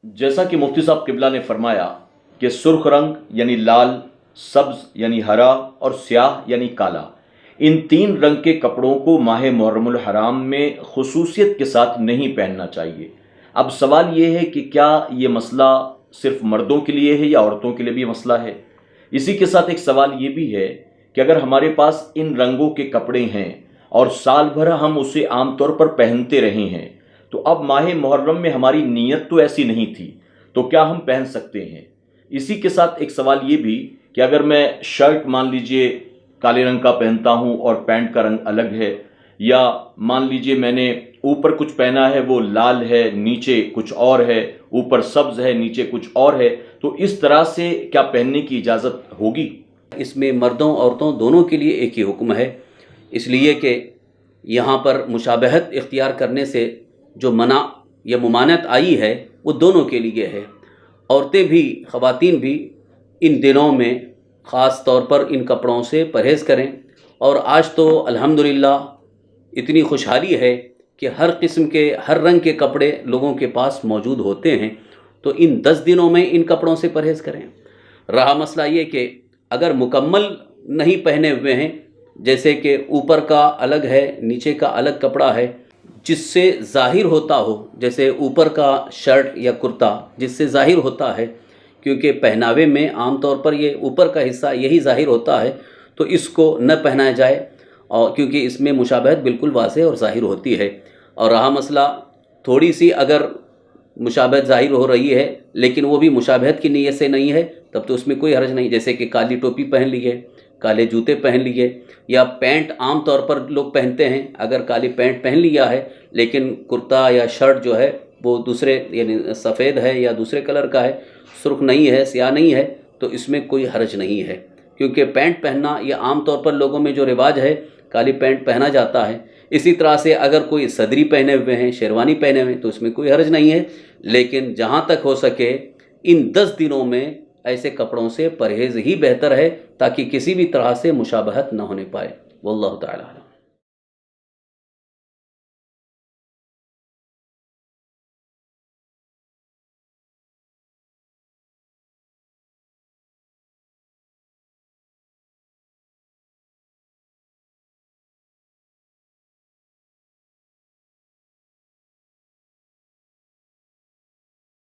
जैसा कि मुफ्ती साहब किबला ने फरमाया कि सुर्ख रंग यानी लाल, सब्ज यानी हरा और स्याह यानी काला, इन तीन रंग के कपड़ों को माह मुहर्रमुल हराम में खुसूसियत के साथ नहीं पहनना चाहिए। अब सवाल ये है कि क्या ये मसला सिर्फ मर्दों के लिए है या औरतों के लिए भी मसला है। इसी के साथ एक सवाल ये भी है कि अगर हमारे पास इन रंगों के कपड़े हैं और साल भर हम उसे आमतौर पर पहनते रहे हैं, तो अब माह मुहर्रम में हमारी नीयत तो ऐसी नहीं थी, तो क्या हम पहन सकते हैं। इसी के साथ एक सवाल ये भी कि अगर मैं शर्ट मान लीजिए काले रंग का पहनता हूँ और पैंट का रंग अलग है, या मान लीजिए मैंने ऊपर कुछ पहना है वो लाल है, नीचे कुछ और है, ऊपर सब्ज है, नीचे कुछ और है, तो इस तरह से क्या पहनने की इजाज़त होगी। इसमें मर्दों औरतों दोनों के लिए एक ही हुक्म है, इसलिए कि यहाँ पर मुशाबहत इख्तियार करने से जो मना या मुमानत आई है वो दोनों के लिए है। औरतें भी ख़वातीन भी इन दिनों में ख़ास तौर पर इन कपड़ों से परहेज़ करें। और आज तो अल्हम्दुलिल्लाह इतनी खुशहाली है कि हर किस्म के हर रंग के कपड़े लोगों के पास मौजूद होते हैं, तो इन 10 दिनों में इन कपड़ों से परहेज़ करें। रहा मसला ये कि अगर मुकम्मल नहीं पहने हुए हैं, जैसे कि ऊपर का अलग है नीचे का अलग कपड़ा है, जिससे ज़ाहिर होता हो, जैसे ऊपर का शर्ट या कुर्ता जिससे ज़ाहिर होता है, क्योंकि पहनावे में आम तौर पर ये ऊपर का हिस्सा यही ज़ाहिर होता है, तो इसको न पहनाया जाए, और क्योंकि इसमें मुशाबहत बिल्कुल वाज़ेह और ज़ाहिर होती है। और रहा मसला थोड़ी सी अगर मुशाबहत ज़ाहिर हो रही है लेकिन वो भी मुशाबहत की नीयत से नहीं है, तब तो उसमें कोई हर्ज नहीं। जैसे कि काली टोपी पहन ली है, काले जूते पहन लिए, या पैंट आम तौर पर लोग पहनते हैं, अगर काली पैंट पहन लिया है लेकिन कुर्ता या शर्ट जो है वो दूसरे यानी सफ़ेद है या दूसरे कलर का है, सुर्ख नहीं है, स्याह नहीं है, तो इसमें कोई हर्ज नहीं है। क्योंकि पैंट पहनना ये आम तौर पर लोगों में जो रिवाज है, काली पैंट पहना जाता है। इसी तरह से अगर कोई सदरी पहने हुए हैं, शेरवानी पहने हुए हैं, तो इसमें कोई हर्ज नहीं है। लेकिन जहाँ तक हो सके इन 10 दिनों में ऐसे कपड़ों से परहेज़ ही बेहतर है, ताकि किसी भी तरह से मुशाबहत न होने पाए। वल्लाहु ताला।